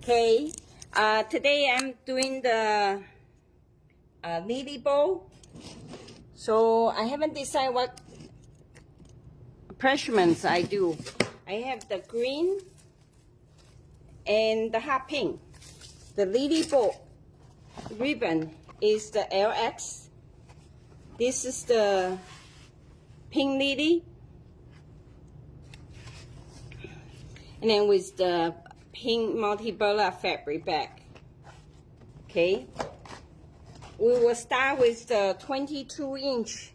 Okay, today I'm doing the lily bowl. So I haven't decided what pressures I do. I have the green and the hot pink. The lily bowl ribbon is the LX. This is the pink lily. And then with the pink multi-color fabric bag. Okay. We will start with the 22-inch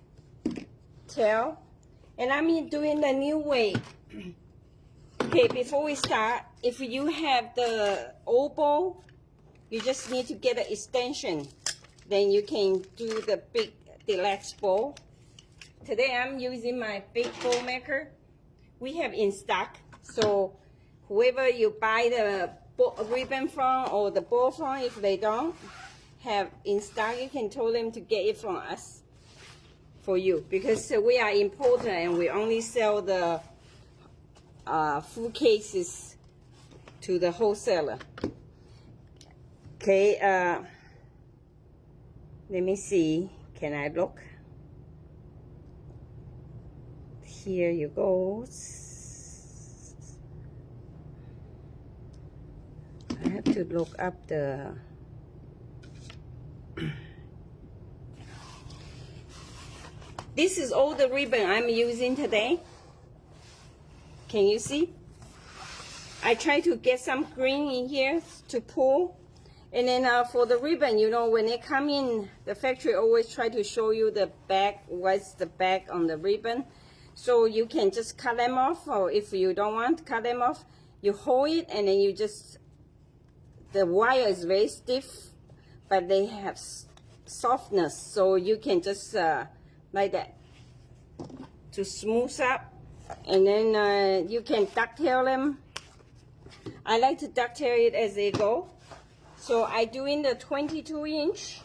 tail. And I'm doing the new way. Okay, before we start, if you have the old bowl, you just need to get an extension. Then you can do the big deluxe bowl. Today I'm using my big bowl maker. We have in stock. So whoever you buy the ribbon from or the bowl from, if they don't have in stock, you can tell them to get it from us for you, because we are importer and we only sell the full cases to the wholesaler. Okay, let me see, can I look? Here you go. I have to look up the this is all the ribbon I'm using today. Can you see? I try to get some green in here to pull. And then for the ribbon, you know, when they come in, the factory always try to show you the back, what's the back on the ribbon. So you can just cut them off, or if you don't want to cut them off, you hold it and then you just, the wire is very stiff, but they have softness, so you can just like that to smooth up, and then you can ducktail them. I like to ducktail it as they go. So I do in the 22-inch.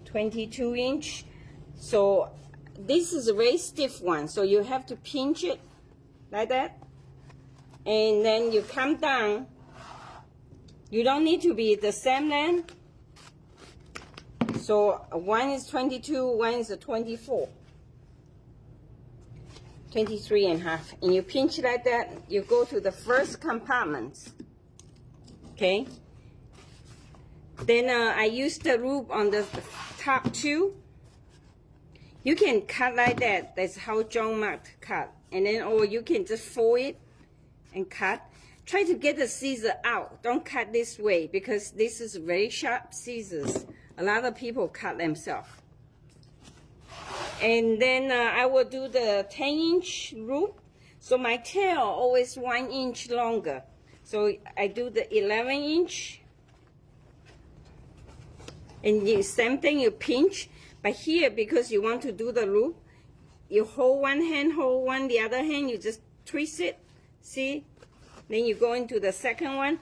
22-inch. So this is a very stiff one, so you have to pinch it like that, and then you come down. You don't need to be the same length. So one is 22, one is a 24, 23 and a half, and you pinch like that. You go to the first compartment. Okay, then I use the loop on the top two. You can cut like that. That's how John Mark cut. And then, or you can just fold it and cut. Try to get the scissors out. Don't cut this way, because this is very sharp scissors. A lot of people cut themselves. And then I will do the 10-inch loop. So my tail always 1 inch longer. So I do the 11-inch. And the same thing, you pinch. But here, because you want to do the loop, you hold one hand, hold one, the other hand, you just twist it. See? Then you go into the second one.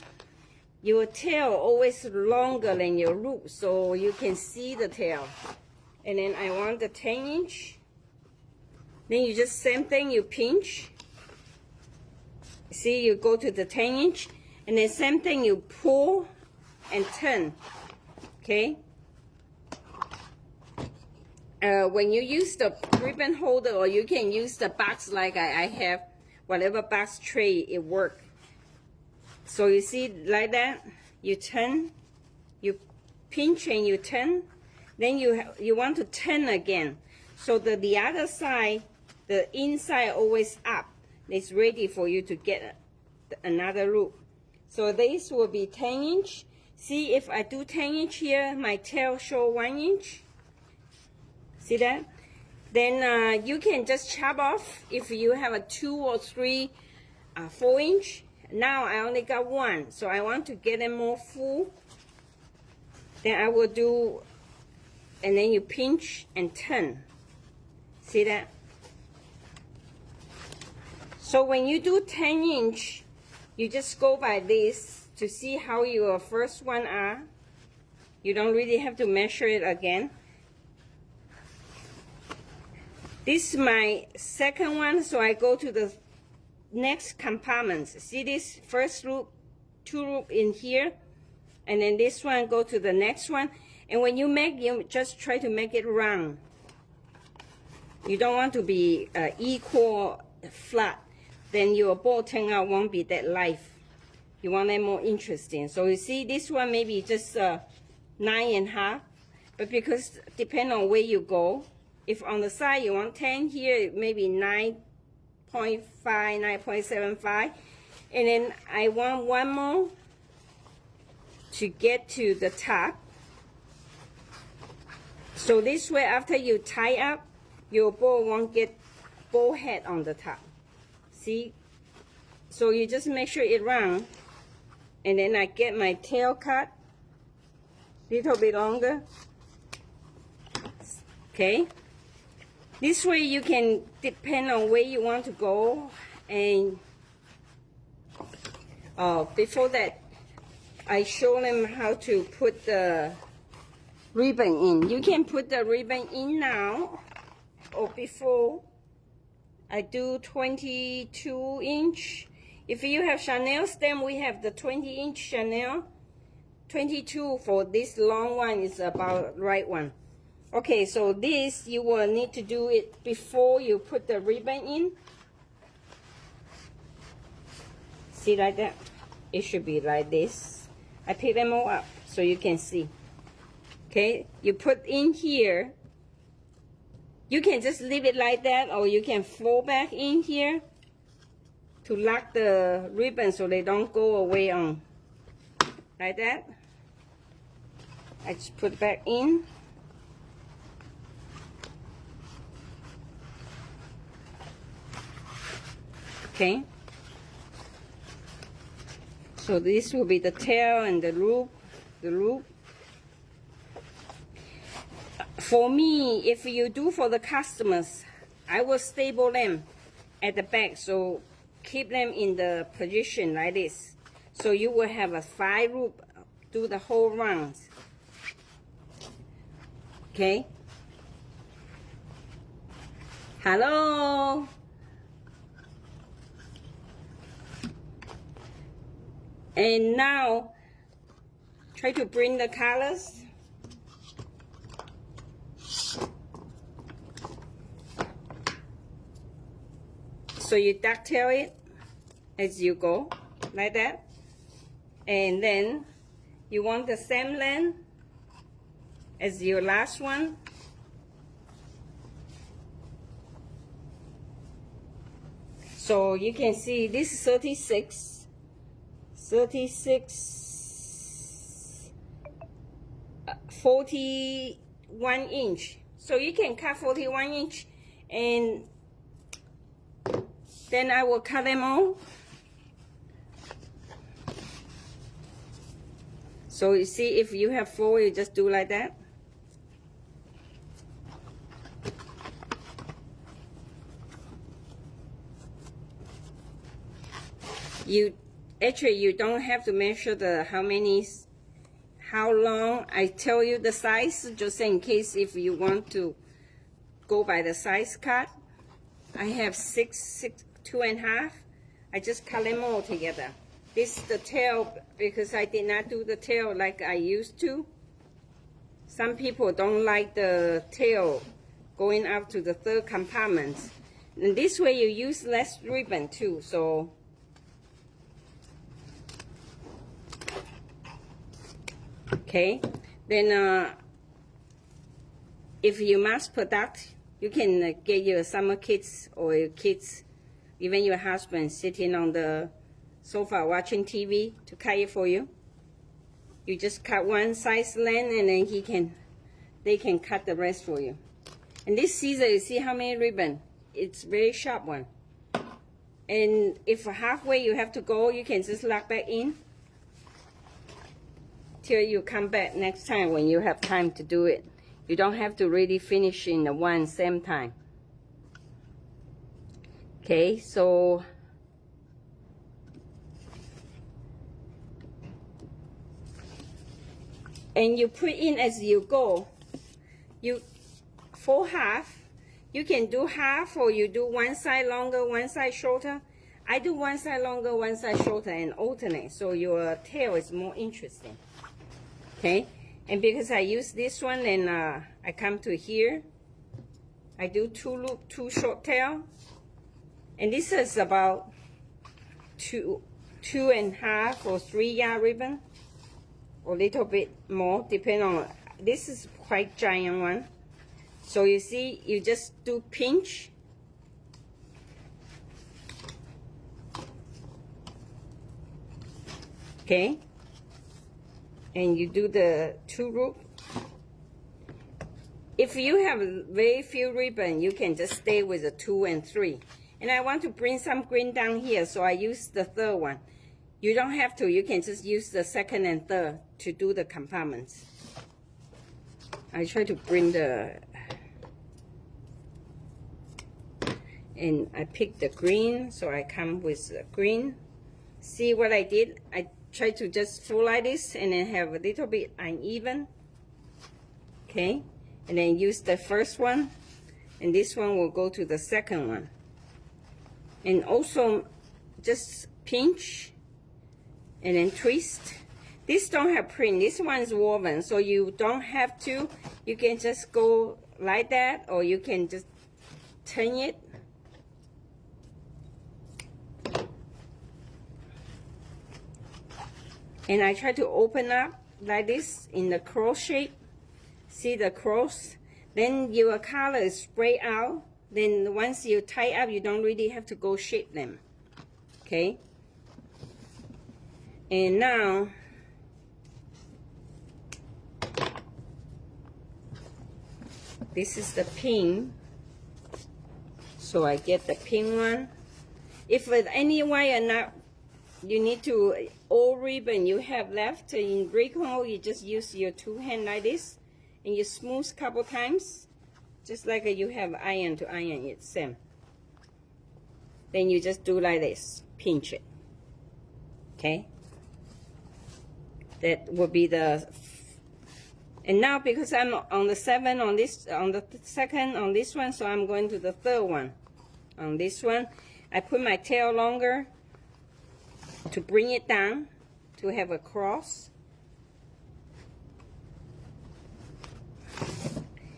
Your tail always longer than your loop, so you can see the tail. And then I want the 10-inch. Then you just same thing, you pinch. See, you go to the 10-inch, and then same thing, you pull and turn. Okay? When you use the ribbon holder, or you can use the box like I have, whatever box tray, it works. So you see like that, you turn, you pinch and you turn, then you want to turn again. So the other side, the inside always up. It's ready for you to get another loop. So this will be 10-inch. See, if I do 10-inch here, my tail show 1 inch. See that? Then you can just chop off if you have a 2 or 3 4-inch. Now I only got 1, so I want to get them more full. Then I will do, and then you pinch and turn. See that? So when you do 10-inch, you just go by this to see how your first one are. You don't really have to measure it again. This is my second one, so I go to the next compartments. See this first loop, 2 loop in here, and then this one go to the next one. And when you make, you just try to make it round. You don't want to be equal flat. Then your ball turn out won't be that live. You want it more interesting. So you see this one maybe just 9.5, but because depend on where you go. If on the side you want 10, here maybe 9.5, 9.75, and then I want one more to get to the top. So this way, after you tie up, your ball won't get ball head on the top. See? So you just make sure it round, and then I get my tail cut little bit longer. Okay. This way you can depend on where you want to go. And before that, I show them how to put the ribbon in. You can put the ribbon in now or before. I do 22 inch. If you have Chanel stem, we have the 20 inch Chanel. 22 for this long one is about right one. Okay, so this you will need to do it before you put the ribbon in. See like that? It should be like this. I pick them all up so you can see. Okay, you put in here. You can just leave it like that, or you can fold back in here to lock the ribbon so they don't go away on. Like that. I just put it back in. Okay. So this will be the tail and the loop. For me, if you do for the customers, I will staple them at the back. So keep them in the position like this. So you will have a 5 loop, do the whole round. Okay. Hello. And now, try to bring the colors. So you ducktail it as you go, like that. And then you want the same length as your last one. So you can see this is 36, 41 inch. So you can cut 41 inch, and then I will cut them all. So you see, if you have 4, you just do like that. You don't have to measure the how long. I tell you the size just in case if you want to go by the size cut. I have 2.5. I just cut them all together. This is the tail because I did not do the tail like I used to. Some people don't like the tail going up to the 3rd compartment. And this way you use less ribbon too. So okay, then if you mass product, you can get your summer kids or your kids, even your husband sitting on the sofa watching TV to cut it for you. You just cut one size length, and then they can cut the rest for you. And this scissor, you see how many ribbon? It's very sharp one. And if halfway you have to go, you can just lock back in till you come back next time when you have time to do it. You don't have to really finish in the one same time. Okay, so and you put in as you go. You for half, you can do half, or you do one side longer, one side shorter. I do one side longer, one side shorter, and alternate, so your tail is more interesting. Okay, and because I use this one, and I come to here, I do 2 loop, 2 short tail, and this is about 2.5 or 3 yard ribbon, or a little bit more, depending on. This is quite giant one, so you see, you just do pinch. Okay, and you do the 2 loop. If you have very few ribbon, you can just stay with the 2 and 3. And I want to bring some green down here, so I use the 3rd one. You don't have to, you can just use the 2nd and 3rd to do the compartments. I try to bring the, and I pick the green, so I come with the green. See what I did? I try to just fold like this and then have a little bit uneven. Okay, and then use the first one, and this one will go to the second one. And also just pinch and then twist. This don't have print, this one is woven, so you don't have to. You can just go like that, or you can just turn it. And I try to open up like this in the cross shape. See the cross? Then your color is spread out. Then once you tie up, you don't really have to go shape them. Okay? And now, this is the pin. So I get the pin one. If with any wire not, you need to, all ribbon you have left in Brickle, you just use your 2 hands like this, and you smooth couple times, just like you have iron to iron it, same. Then you just do like this, pinch it. Okay? That will be the, and now because I'm on the 7 on this, on the 2nd on this one, so I'm going to the 3rd one. On this one, I put my tail longer to bring it down, to have a cross.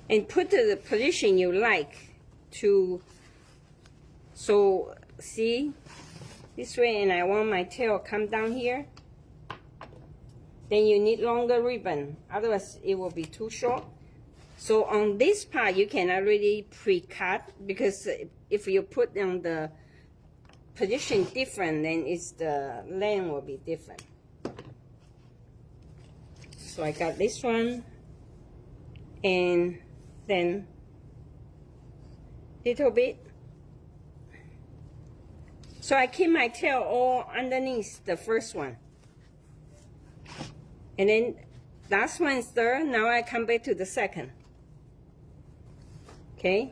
And put the position you like to, so see, this way, and I want my tail come down here. Then you need longer ribbon, otherwise it will be too short. So on this part, you cannot really pre-cut, because if you put on the position different, then it's the length will be different. So I got this one, and then little bit. So I keep my tail all underneath the first one, and then last one is 3rd. Now I come back to the 2nd. Okay,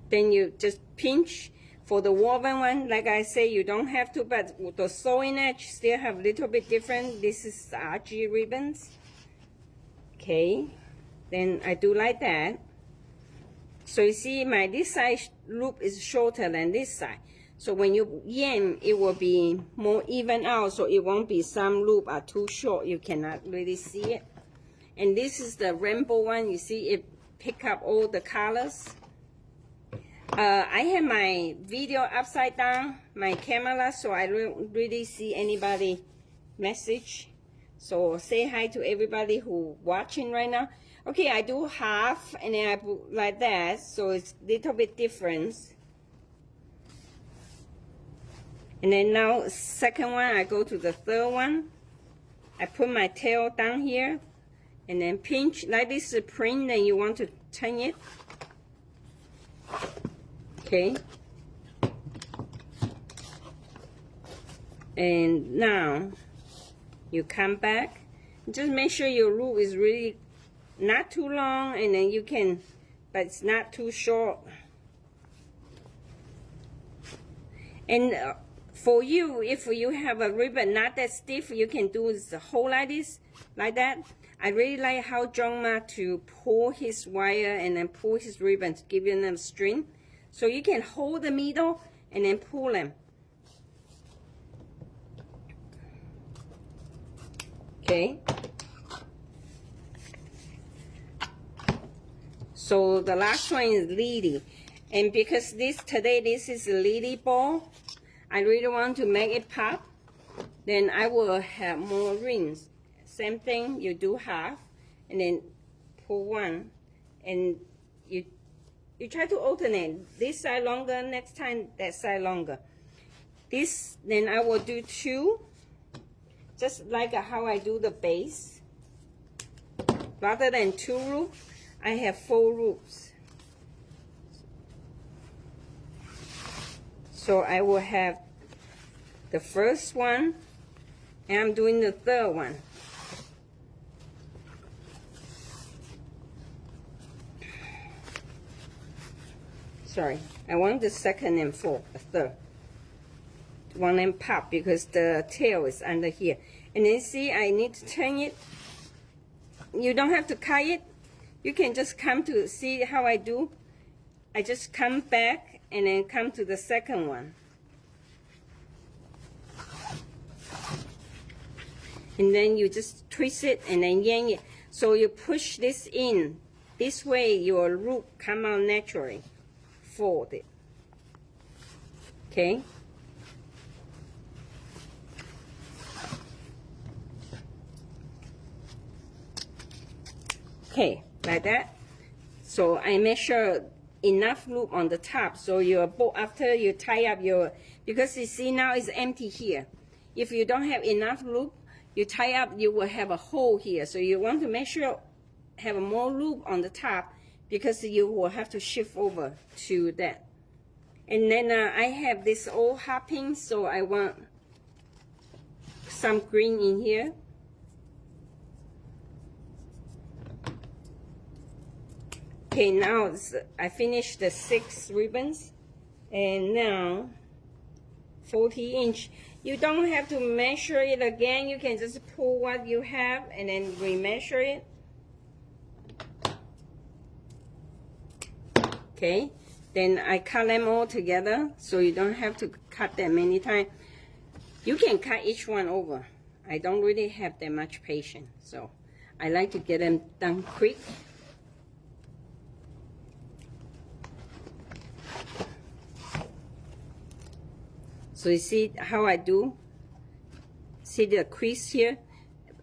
then you just pinch. For the woven one, like I say, you don't have to, but the sewing edge still have a little bit different. This is RG ribbons. Okay, then I do like that. So you see my this side loop is shorter than this side. So when you yank, it will be more even out, so it won't be some loop are too short. You cannot really see it. And this is the rainbow one. You see it pick up all the colors. I have my video upside down, my camera, so I don't really see anybody message. So say hi to everybody who watching right now. Okay, I do half, and then I put like that, so it's a little bit different. And then now, 2nd one, I go to the 3rd one. I put my tail down here, and then pinch, like this is print, then you want to turn it. Okay, and now you come back. Just make sure your loop is really not too long, and then you can, but it's not too short. And for you, if you have a ribbon not that stiff, you can do the whole like this, like that. I really like how Jongma to pull his wire and then pull his ribbon to give you enough string. So you can hold the middle and then pull them. Okay. So the last one is lily. And because today this is a lily ball, I really want to make it pop. Then I will have more rings. Same thing, you do half, and then pull one, and you try to alternate. This side longer, next time that side longer. This, then I will do 2, just like how I do the base. Rather than 2 loops, I have 4 loops. So I will have the first one, and I'm doing the third one. Sorry, I want the second and fourth, the third. One and pop because the tail is under here. And then see, I need to turn it. You don't have to cut it. You can just come to see how I do. I just come back and then come to the second one. And then you just twist it and then yank it. So you push this in. This way your loop come out naturally. Fold it. Okay? Okay, like that. So I make sure enough loop on the top. So your bow, after you tie up your, because you see now it's empty here. If you don't have enough loop, you tie up, you will have a hole here. So you want to make sure have more loop on the top because you will have to shift over to that. And then I have this old hopping, so I want some green in here. Okay, now I finished the 6 ribbons, and now 40-inch. You don't have to measure it again. You can just pull what you have and then remeasure it. Okay, then I cut them all together, so you don't have to cut them many times. You can cut each one over. I don't really have that much patience, so I like to get them done quick. So you see how I do? See the crease here?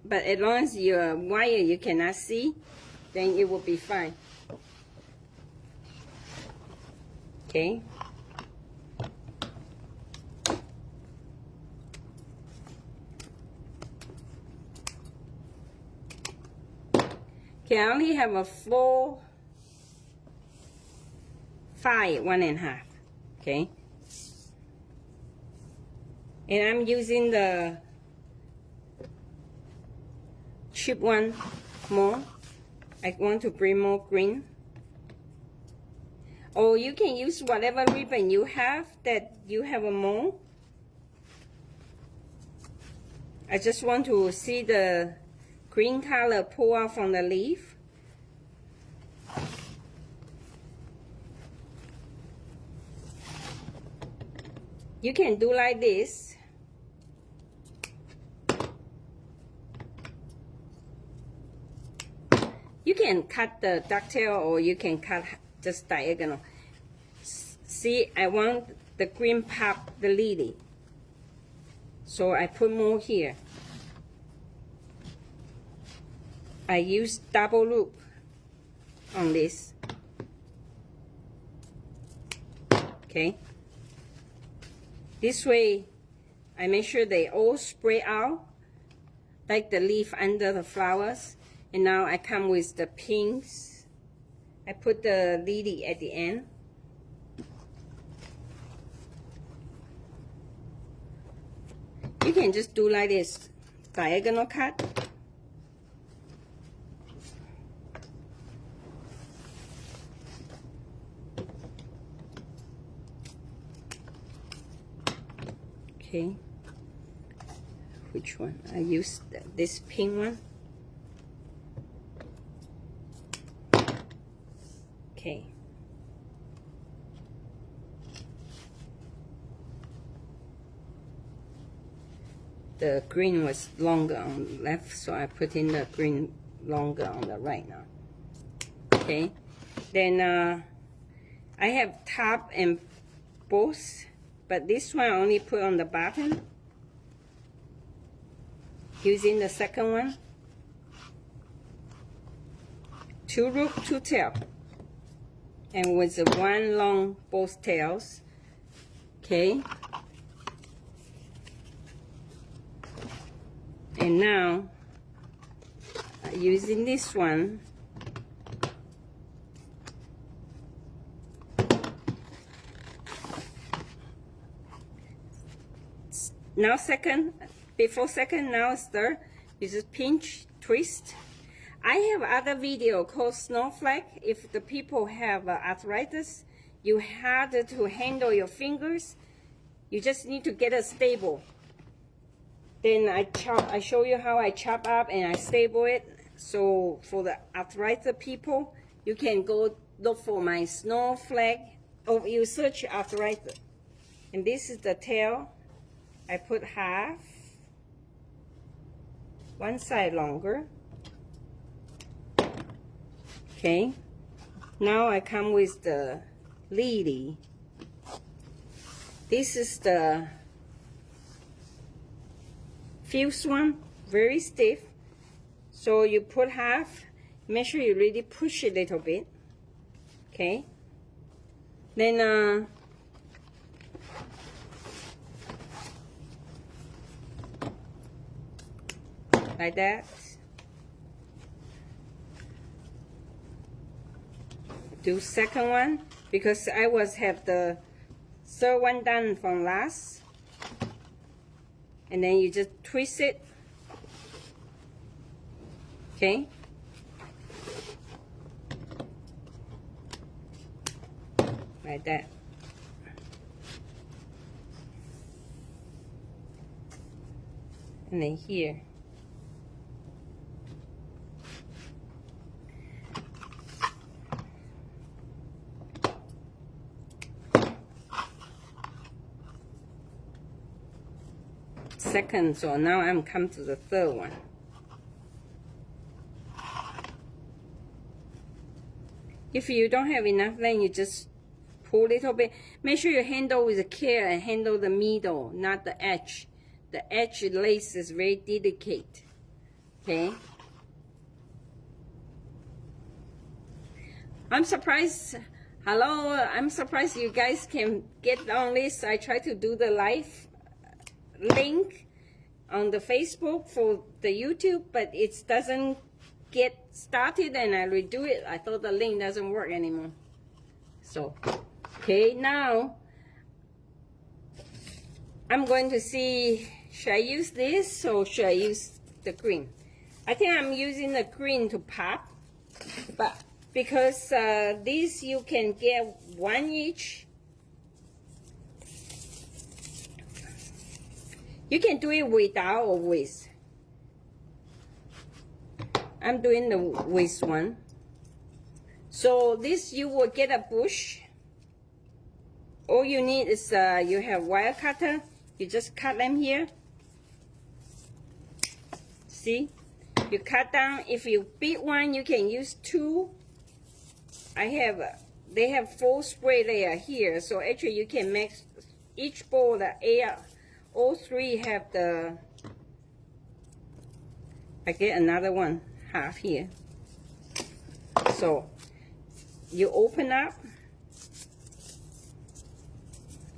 But as long as your wire you cannot see, then it will be fine. Okay. Okay, I only have a 4, 5, 1.5. Okay. And I'm using the cheap one more. I want to bring more green. Or you can use whatever ribbon you have that you have a more. I just want to see the green color pull out from the leaf. You can do like this. You can cut the ducktail or you can cut just diagonal. See, I want the green pop, the lily. So I put more here. I use double loop on this. Okay. This way, I make sure they all spread out like the leaf under the flowers. And now I come with the pinks. I put the lily at the end. You can just do like this, diagonal cut. Okay. Which one? I use this pink one. Okay. the green was longer on the left, so I put in the green longer on the right now. Okay, then I have top and both, but this one I only put on the bottom using the second one. 2 root, 2 tail, and with the 1 long both tails. Okay, and now using this one, now second, before second, now third. You just pinch, twist. I have other video called snowflake. If the people have arthritis, you have to handle your fingers. You just need to get it stable. Then I show you how I chop up and I stable it. So for the arthritis people, you can go look for my snowflake, or you search arthritis. And this is the tail. I put half, one side longer. Okay, now I come with the lily. This is the fused one, very stiff. So you put half, make sure you really push it a little bit. Okay, then like that. Do second one, because I have the third one done from last, and then you just twist it. Okay, like that. And then here. Second, so now I'm come to the third one. If you don't have enough, then you just pull a little bit. Make sure you handle with care and handle the middle, not the edge. The edge lace is very delicate. Okay. I'm surprised. Hello, I'm surprised you guys can get on this. I try to do the live link on the Facebook for the YouTube, but it doesn't get started, and I redo it. I thought the link doesn't work anymore. So, okay, now I'm going to see, should I use this or should I use the green? I think I'm using the green to pop, but because this you can get 1 each. You can do it without or with. I'm doing the with one. So this you will get a bush. All you need is you have wire cutter. You just cut them here. See? You cut down. If you big one, you can use 2. They have 4 spray layer here. So actually you can make each bowl the air. All 3 have the, I get another one, half here. So you open up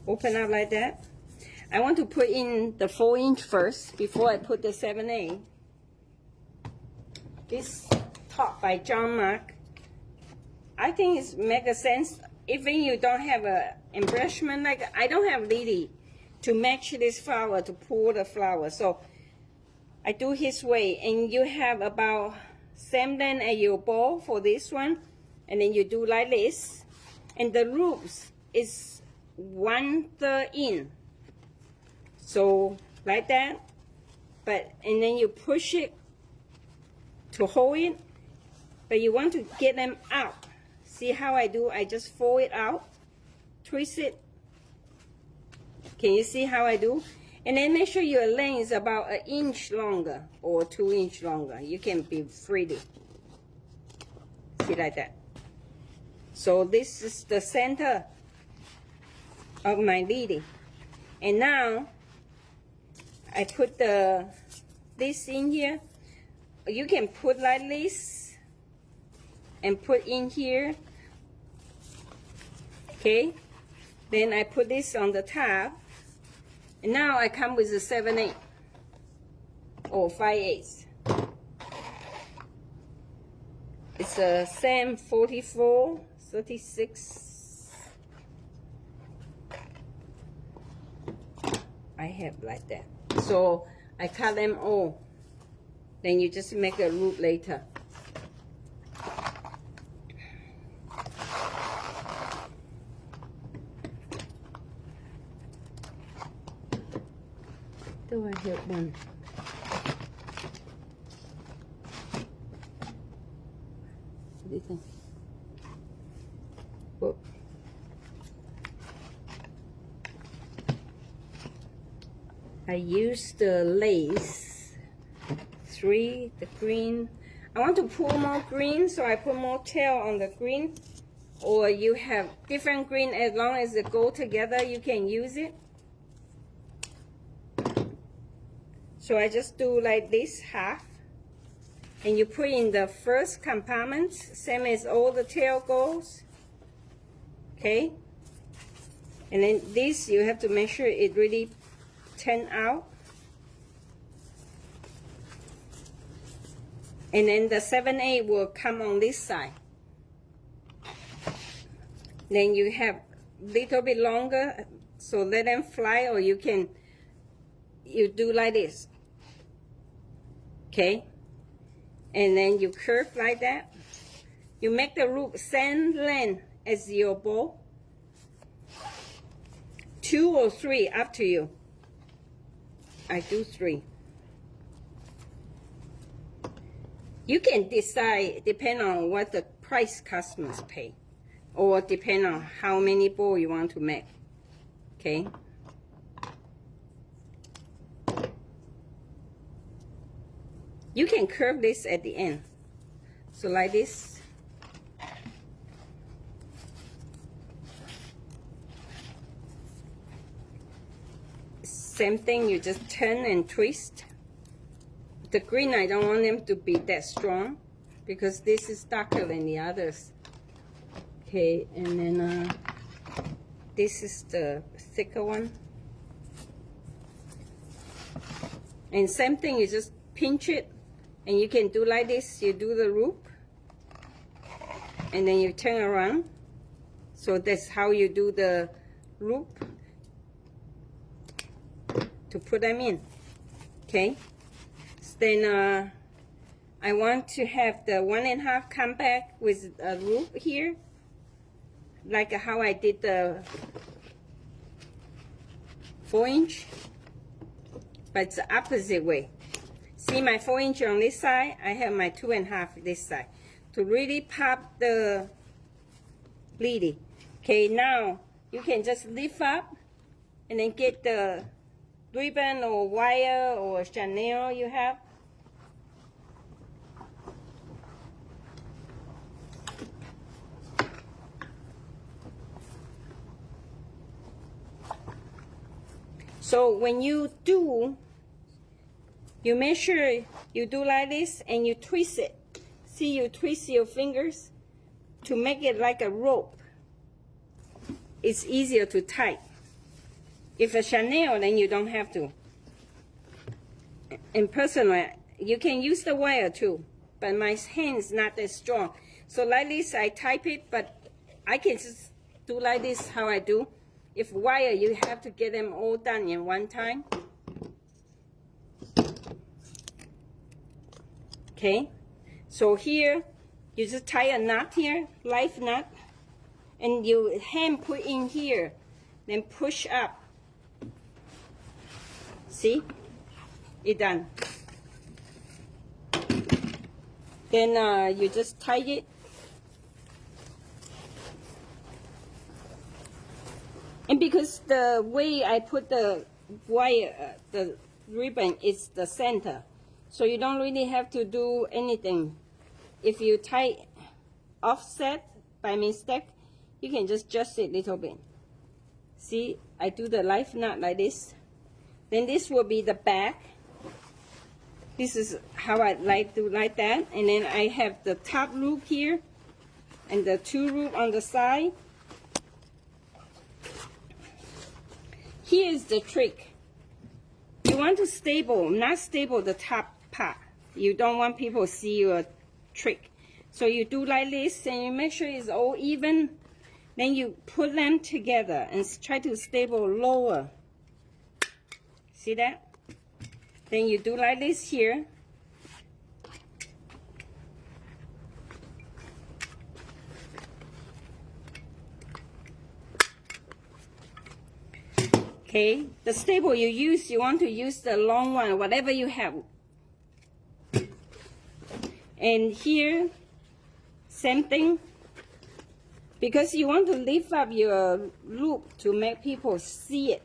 like that. I want to put in the 4-inch first before I put the 7/8. This top by John Mark. I think it makes sense. Even you don't have a embellishment, like I don't have lily to match this flower, to pull the flower. So I do his way, and you have about same length as your bowl for this one, and then you do like this, and the loops is 1/3 in, so like that. And then you push it to hold it, but you want to get them out. See how I do? I just fold it out, twist it. Can you see how I do? And then make sure your length is about 1 inch longer or 2 inch longer. You can be freely. See, like that. So this is the center of my lily. And now I put this in here. You can put like this and put in here. Okay. Then I put this on the top. And now I come with a 7/8 or 5/8. It's a same 44, 36. I have like that. So I cut them all. Then you just make a loop later. Do I have one? What do you think? Whoa. I use the lace, the green. I want to pull more green, so I put more tail on the green. Or you have different green, as long as they go together, you can use it. So I just do like this half, and you put in the first compartment, same as all the tail goes. Okay, and then this you have to make sure it really turn out. And then the 7/8 will come on this side. Then you have little bit longer, so let them fly, or you do like this. Okay, and then you curve like that. You make the loop same length as your bow. 2 or 3, up to you. I do 3. You can decide, depend on what the price customers pay, or depend on how many bow you want to make. Okay. You can curve this at the end. So like this. Same thing, you just turn and twist. The green, I don't want them to be that strong because this is darker than the others. Okay, and then this is the thicker one. And same thing, you just pinch it. And you can do like this, you do the loop, and then you turn around. So that's how you do the loop to put them in. Okay. So then I want to have the 1.5 come back with a loop here, like how I did the 4-inch, but it's the opposite way. See my 4-inch on this side, I have my 2.5 this side. To really pop the lily. Okay, now you can just lift up and then get the ribbon or wire or Chanel you have. So when you do, you make sure you do like this and you twist it. See, you twist your fingers to make it like a rope. It's easier to tie. If a Chanel, then you don't have to. And personally, you can use the wire too, but my hand is not that strong. So like this, I type it, but I can just do like this, how I do. If wire, you have to get them all done in one time. Okay, so here, you just tie a knot here, life knot, and your hand put in here, then push up. See, it done. Then you just tie it. And because the way I put the wire, the ribbon is the center. So you don't really have to do anything. If you tie offset by mistake, you can just adjust it a little bit. See, I do the life knot like this. Then this will be the back. This is how I like that. And then I have the top loop here and the 2 loop on the side. Here's the trick. You want to not stable the top part. You don't want people to see your trick. So you do like this and you make sure it's all even. Then you put them together and try to stable lower. See that? Then you do like this here. Okay, the staple you want to use the long one, whatever you have. And here, same thing. Because you want to lift up your loop to make people see it.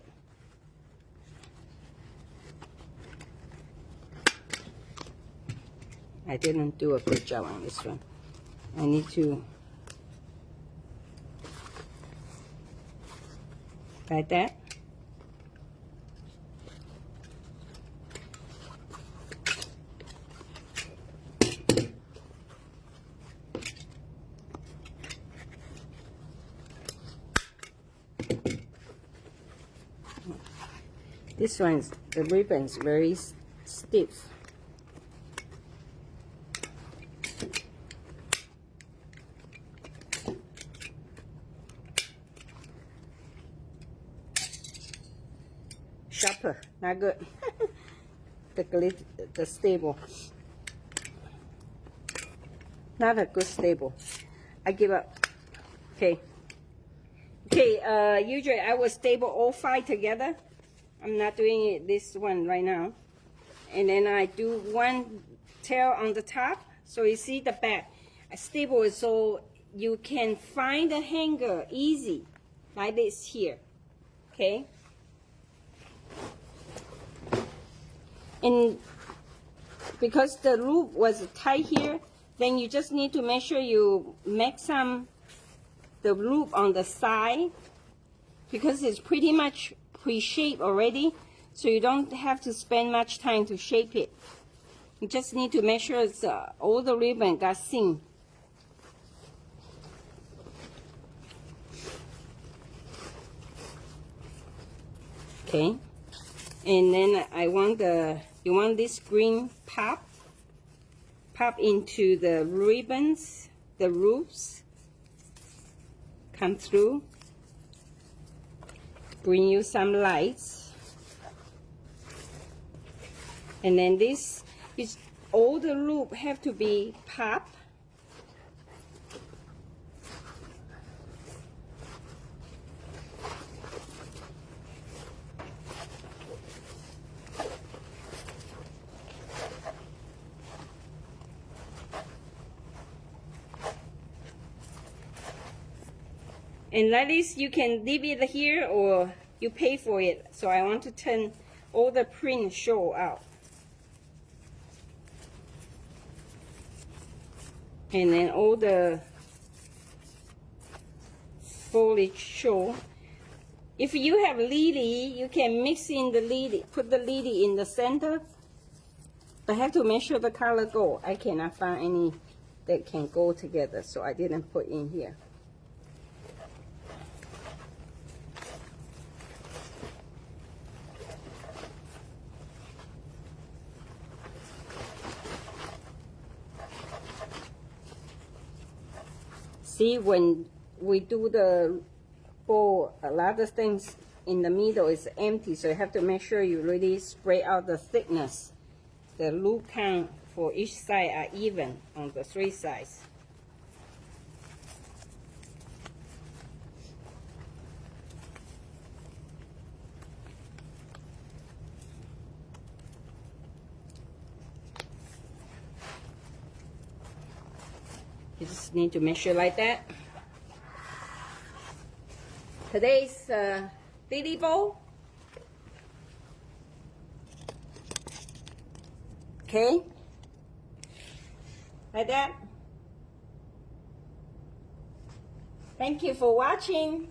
I didn't do a good job on this one. I need to, like that. This one's, the ribbon's very stiff. Sharper, not good. The staple. Not a good staple. I give up. Okay. Okay, usually I will staple all 5 together. I'm not doing it this one right now. And then I do one tail on the top. So you see the back. I staple it so you can find the hanger easy. Like this here. Okay. And because the loop was tight here, then you just need to make sure you make the loop on the side, because it's pretty much pre-shaped already, so you don't have to spend much time to shape it. You just need to make sure it's, all the ribbon got seamed. Okay, and then you want this green pop into the ribbons, the roofs, come through, bring you some lights. And then this is, all the loop have to be pop. And like this, you can leave it here or you pay for it. So I want to turn all the print show out. And then all the foliage show. If you have lily, you can mix in the lily, put the lily in the center. But I have to make sure the color go. I cannot find any that can go together, so I didn't put in here. See, when we do the bowl, a lot of things in the middle is empty, so you have to make sure you really spread out the thickness. The loop count for each side are even on the 3 sides. You just need to make sure like that. Today's lily bowl. Okay? Like that. Thank you for watching.